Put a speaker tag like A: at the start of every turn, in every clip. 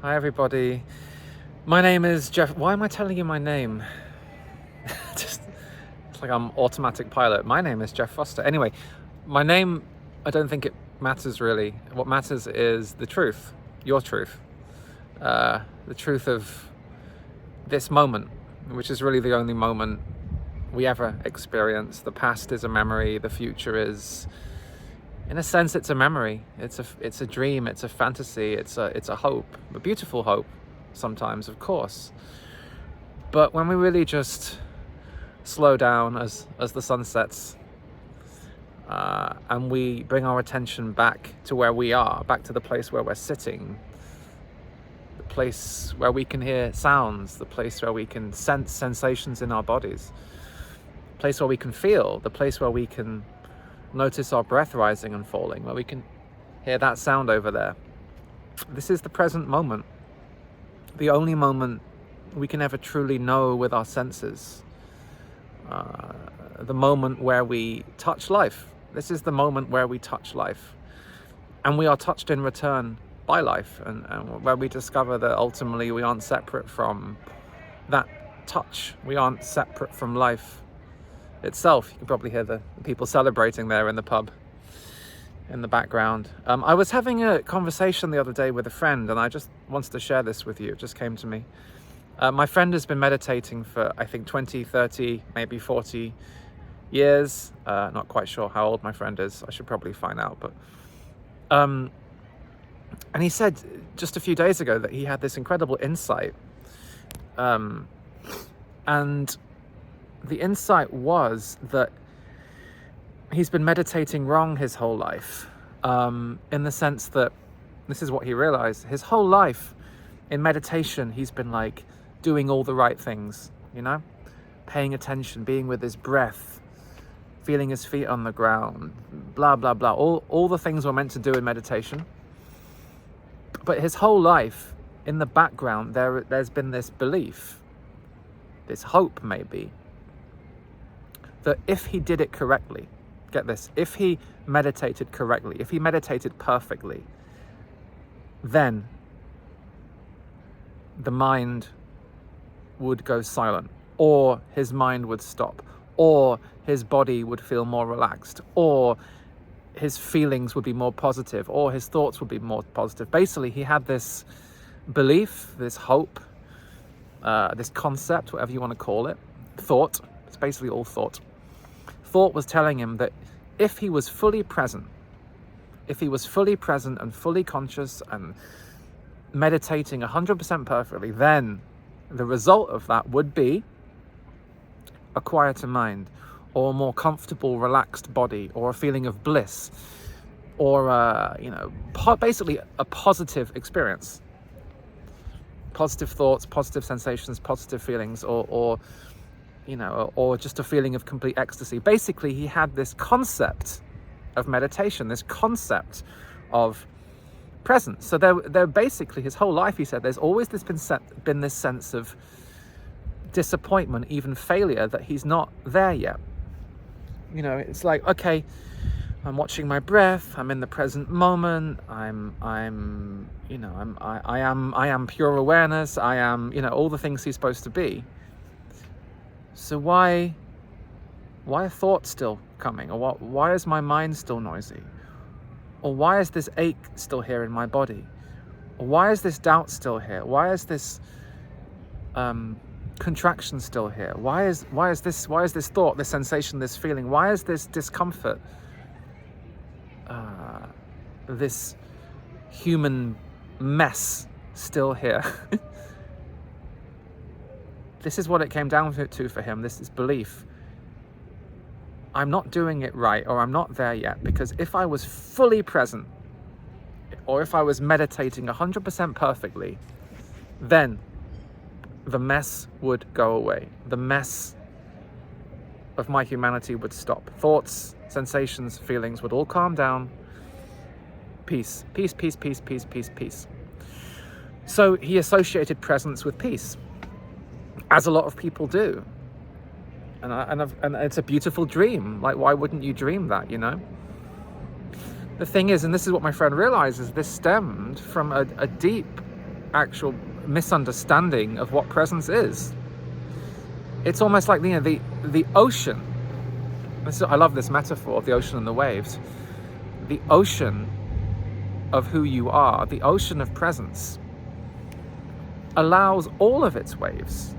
A: Hi everybody. My name is Jeff. Why am I telling you my name? Just it's like I'm automatic pilot. My name is Jeff Foster. Anyway, my name, I don't think it matters really. What matters is the truth, your truth, the truth of this moment, which is really the only moment we ever experience. The past is a memory. The future is, in a sense, it's a memory. It's a dream. It's a fantasy. It's a hope, a beautiful hope. Sometimes, of course. But when we really just slow down as the sun sets, and we bring our attention back to where we are, back to the place where we're sitting, the place where we can hear sounds, the place where we can sense sensations in our bodies, the place where we can feel, the place where we can notice our breath rising and falling, where we can hear that sound over there. This is the present moment, the only moment we can ever truly know with our senses, the moment where we touch life. This is the moment where we touch life, and we are touched in return by life, and where we discover that ultimately we aren't separate from that touch. We aren't separate from life itself. You can probably hear the people celebrating there in the pub in the background. I was having a conversation the other day with a friend, and I just wanted to share this with you. It just came to me. My friend has been meditating for, I think, 20, 30, maybe 40 years. Not quite sure how old my friend is. I should probably find out. But and he said just a few days ago that he had this incredible insight. And the insight was that he's been meditating wrong his whole life, in the sense that this is what he realized. His whole life in meditation, he's been like doing all the right things, paying attention, being with his breath, feeling his feet on the ground, blah, blah, blah. All the things we're meant to do in meditation. But his whole life, in the background, there's been this belief, this hope maybe, that if he did it correctly, get this, if he meditated correctly, if he meditated perfectly, then the mind would go silent, or his mind would stop, or his body would feel more relaxed, or his feelings would be more positive, or his thoughts would be more positive. Basically, he had this belief, this hope, this concept, whatever you want to call it, thought. It's basically all thought. Thought was telling him that if he was fully present and fully conscious and meditating 100% perfectly, then the result of that would be a quieter mind, or a more comfortable, relaxed body, or a feeling of bliss, or basically a positive experience, positive thoughts, positive sensations, positive feelings, or just a feeling of complete ecstasy. Basically, he had this concept of meditation, this concept of presence. So there basically, his whole life, he said, there's always been this sense of disappointment, even failure, that he's not there yet. It's like, okay, I'm watching my breath, I'm in the present moment, I am pure awareness, I am, all the things he's supposed to be. So why are thoughts still coming? Or why is my mind still noisy? Or why is this ache still here in my body? Or why is this doubt still here? Why is this contraction still here? Why is this thought, this sensation, this feeling? Why is this discomfort? This human mess still here? This is what it came down to for him, this is belief. I'm not doing it right, or I'm not there yet, because if I was fully present, or if I was meditating 100% perfectly, then the mess would go away. The mess of my humanity would stop. Thoughts, sensations, feelings would all calm down. Peace, peace, peace, peace, peace, peace, peace. So he associated presence with peace, as a lot of people do. And it's a beautiful dream. Like, why wouldn't you dream that, The thing is, and this is what my friend realizes, this stemmed from a deep actual misunderstanding of what presence is. It's almost like, you know, the ocean. I love this metaphor of the ocean and the waves. The ocean of who you are, the ocean of presence, allows all of its waves.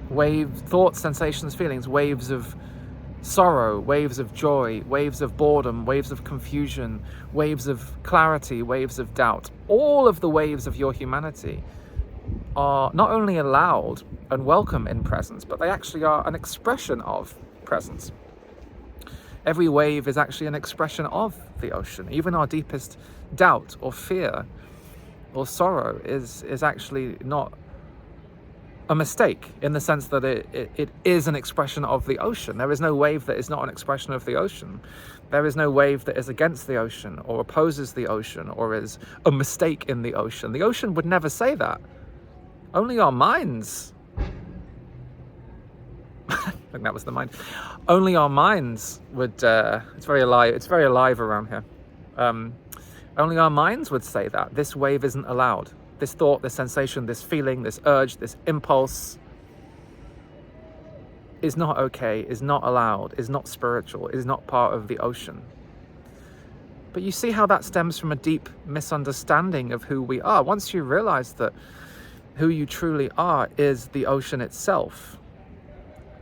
A: Thoughts, sensations, feelings, waves of sorrow, waves of joy, waves of boredom, waves of confusion, waves of clarity, waves of doubt. All of the waves of your humanity are not only allowed and welcome in presence, but they actually are an expression of presence. Every wave is actually an expression of the ocean. Even our deepest doubt or fear or sorrow is actually not a mistake, in the sense that it is an expression of the ocean. There is no wave that is not an expression of the ocean. There is no wave that is against the ocean or opposes the ocean or is a mistake in the ocean. The ocean would never say that. Only our minds, I think that was the mind, only our minds would, it's very alive around here. Only our minds would say that this wave isn't allowed. This thought, this sensation, this feeling, this urge, this impulse is not okay, is not allowed, is not spiritual, is not part of the ocean. But you see how that stems from a deep misunderstanding of who we are. Once you realize that who you truly are is the ocean itself,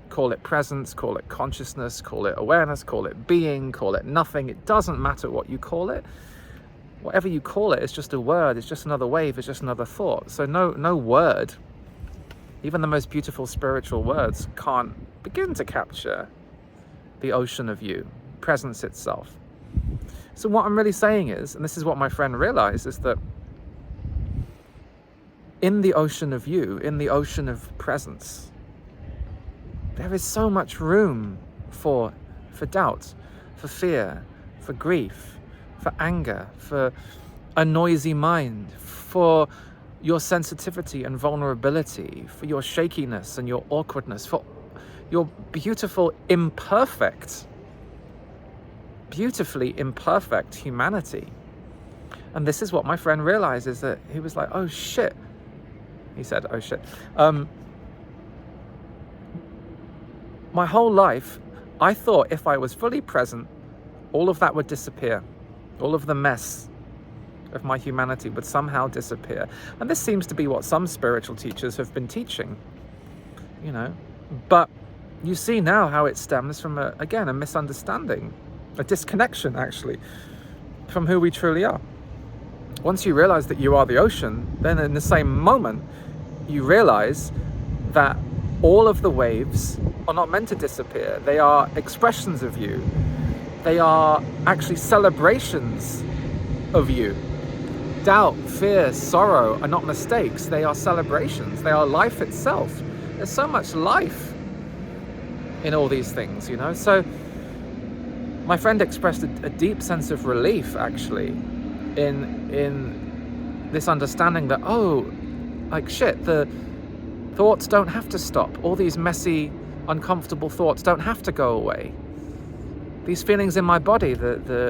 A: call it presence, call it consciousness, call it awareness, call it being, call it nothing, it doesn't matter what you call it. Whatever you call it, it's just a word, it's just another wave, it's just another thought. So no word, even the most beautiful spiritual words, can't begin to capture the ocean of you, presence itself. So what I'm really saying is, and this is what my friend realized, is that in the ocean of you, in the ocean of presence, there is so much room for doubt, for fear, for grief, for anger, for a noisy mind, for your sensitivity and vulnerability, for your shakiness and your awkwardness, for your beautiful, beautifully imperfect humanity. And this is what my friend realized, is that he was like, oh shit. He said, oh shit. My whole life, I thought if I was fully present, all of that would disappear. All of the mess of my humanity would somehow disappear. And this seems to be what some spiritual teachers have been teaching, you know. But you see now how it stems from, a misunderstanding, a disconnection, actually, from who we truly are. Once you realize that you are the ocean, then in the same moment, you realize that all of the waves are not meant to disappear. They are expressions of you. They are actually celebrations of you. Doubt, fear, sorrow are not mistakes. They are celebrations. They are life itself. There's so much life in all these things, you know. So my friend expressed a deep sense of relief, actually, in this understanding that, oh, like shit, the thoughts don't have to stop. All these messy, uncomfortable thoughts don't have to go away. These feelings in my body, the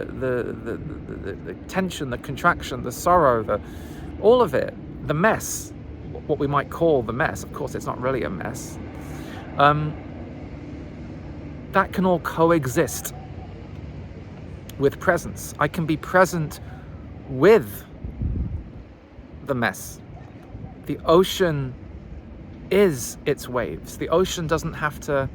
A: tension, the contraction, the sorrow, all of it, the mess, what we might call the mess. Of course, it's not really a mess. That can all coexist with presence. I can be present with the mess. The ocean is its waves. The ocean doesn't have to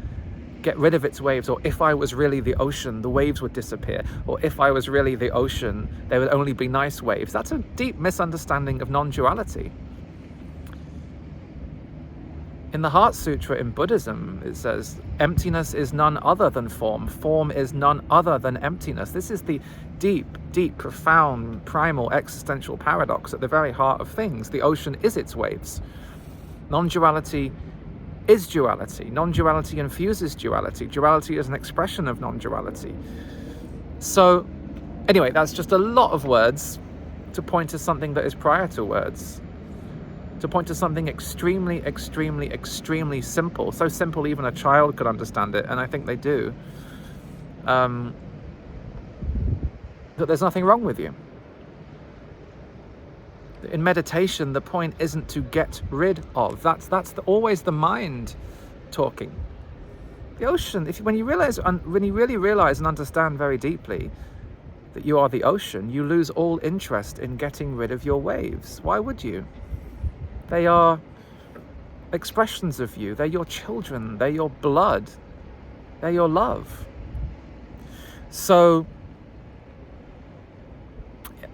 A: get rid of its waves, or if I was really the ocean, the waves would disappear, or if I was really the ocean, there would only be nice waves. That's a deep misunderstanding of non-duality. In the Heart Sutra in Buddhism, it says, emptiness is none other than form. Form is none other than emptiness. This is the deep, profound, primal, existential paradox at the very heart of things. The ocean is its waves. Non-duality is duality. Non-duality infuses duality. Duality is an expression of non-duality. So, anyway, that's just a lot of words to point to something that is prior to words. To point to something extremely simple. So simple even a child could understand it, and I think they do. That there's nothing wrong with you. In meditation, the point isn't to get rid of. That's always the mind talking. The ocean, when you really realize and understand very deeply that you are the ocean, you lose all interest in getting rid of your waves. Why would you? They are expressions of you. They're your children. They're your blood. They're your love. So,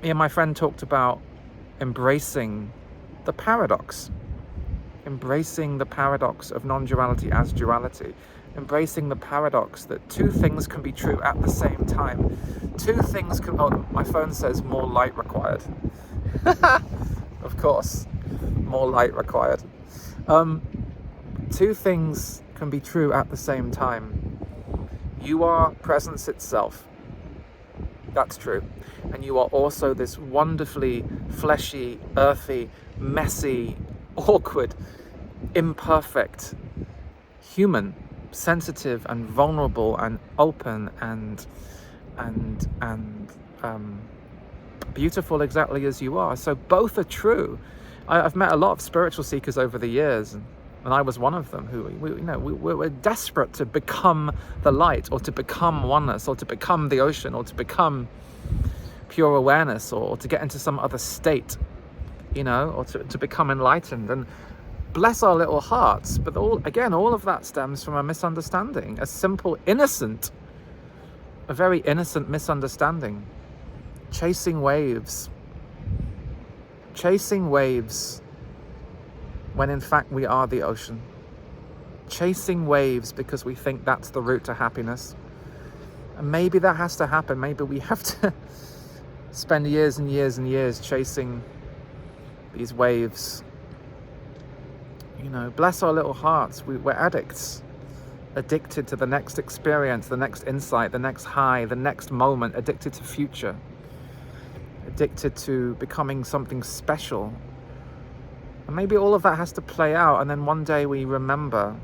A: me and my friend talked about embracing the paradox. Embracing the paradox of non-duality as duality. Embracing the paradox that two things can be true at the same time. Two things can... Oh, my phone says more light required. Of course, more light required. Two things can be true at the same time. You are presence itself. That's true. And you are also this wonderfully fleshy, earthy, messy, awkward, imperfect human, sensitive and vulnerable and open and beautiful exactly as you are. So both are true. I've met a lot of spiritual seekers over the years, and I was one of them who we're desperate to become the light, or to become oneness, or to become the ocean, or to become pure awareness, or to get into some other state, or to become enlightened. And bless our little hearts, but all of that stems from a misunderstanding, a simple, innocent, a very innocent misunderstanding. Chasing waves when in fact we are the ocean. Chasing waves because we think that's the route to happiness. And maybe that has to happen. Maybe we have to spend years and years and years chasing these waves. Bless our little hearts. We're addicts. Addicted to the next experience, the next insight, the next high, the next moment. Addicted to future. Addicted to becoming something special. And maybe all of that has to play out, and then one day we remember,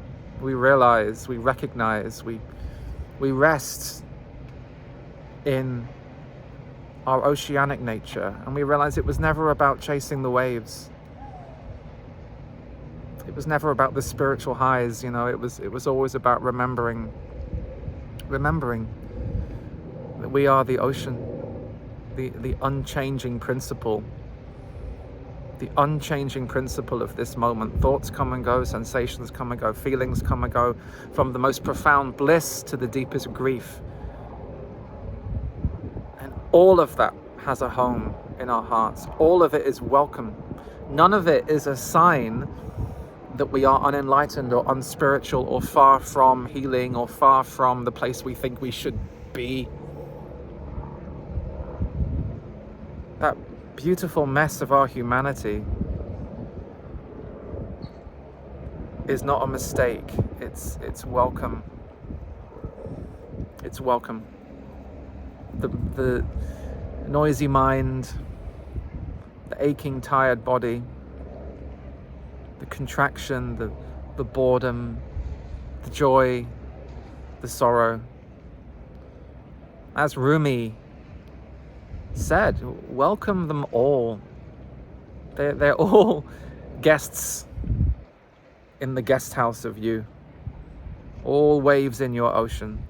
A: we realize, we recognize, we rest in our oceanic nature, and we realize it was never about chasing the waves. It was never about the spiritual highs, it was always about remembering that we are the ocean, the unchanging principle. The unchanging principle of this moment. Thoughts come and go, sensations come and go, feelings come and go, from the most profound bliss to the deepest grief. And all of that has a home in our hearts. All of it is welcome. None of it is a sign that we are unenlightened or unspiritual or far from healing or far from the place we think we should be. That beautiful mess of our humanity is not a mistake. It's welcome. It's welcome. The noisy mind, the aching, tired body, the contraction, the boredom, the joy, the sorrow. As Rumi said, welcome them all. They're all guests in the guest house of you. All waves in your ocean.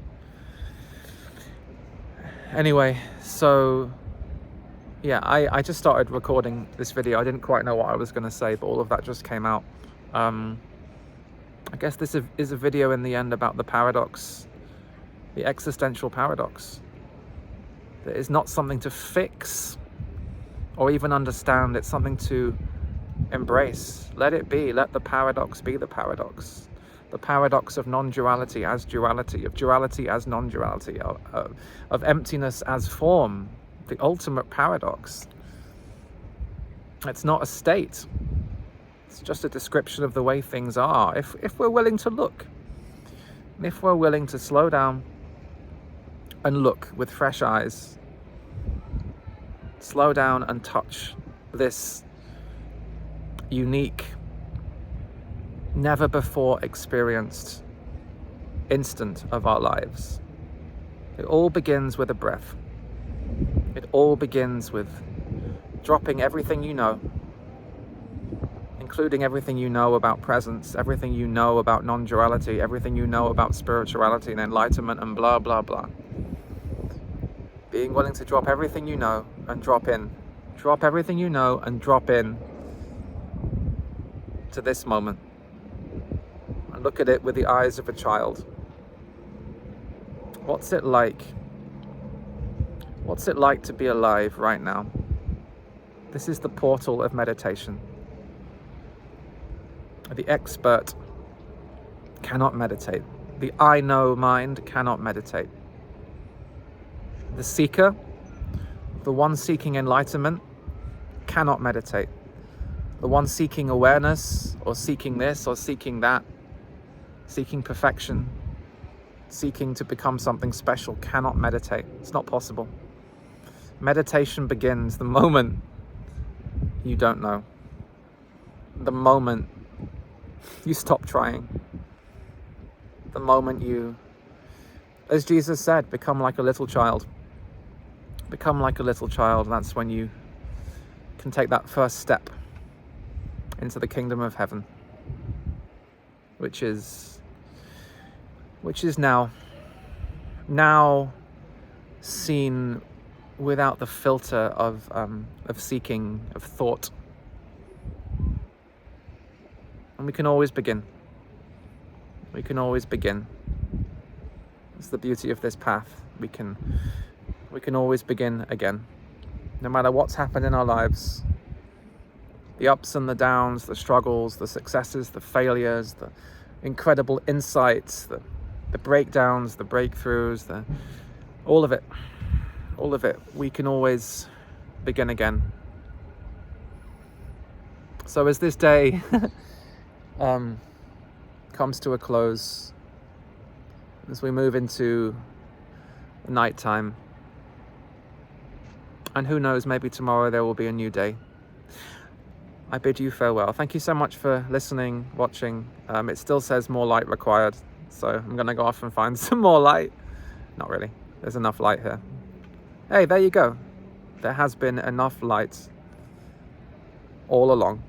A: Anyway, so yeah, I just started recording this video. I didn't quite know what I was going to say, but all of that just came out. I guess this is a video in the end about the paradox, the existential paradox. That is not something to fix or even understand. It's something to embrace. Let it be. Let the paradox be the paradox. The paradox of non-duality as duality, of duality as non-duality, of emptiness as form. The ultimate paradox. It's not a state. It's just a description of the way things are. If we're willing to look, and if we're willing to slow down and look with fresh eyes, slow down and touch this unique, never before experienced instant of our lives. It all begins with a breath. It all begins with dropping everything you know, including everything you know about presence, everything you know about non-duality, everything you know about spirituality and enlightenment and blah, blah, blah. Being willing to drop everything you know and drop in. Drop everything you know and drop in to this moment. And look at it with the eyes of a child. What's it like? What's it like to be alive right now? This is the portal of meditation. The expert cannot meditate. The I know mind cannot meditate. The seeker, the one seeking enlightenment, cannot meditate. The one seeking awareness, or seeking this, or seeking that, seeking perfection, seeking to become something special, cannot meditate. It's not possible. Meditation begins the moment you don't know. The moment you stop trying. The moment you, as Jesus said, become like a little child. Become like a little child. That's when you can take that first step into the kingdom of heaven, which is now seen without the filter of seeking, of thought. And we can always begin. We can always begin. It's the beauty of this path. We can always begin again. No matter what's happened in our lives, the ups and the downs, the struggles, the successes, the failures, the incredible insights, the breakdowns, the breakthroughs, all of it, we can always begin again. So as this day comes to a close, as we move into nighttime, and who knows, maybe tomorrow there will be a new day, I bid you farewell. Thank you so much for listening, watching. It still says more light required, so I'm gonna go off and find some more light. Not really, there's enough light here. Hey, there you go. There has been enough light all along.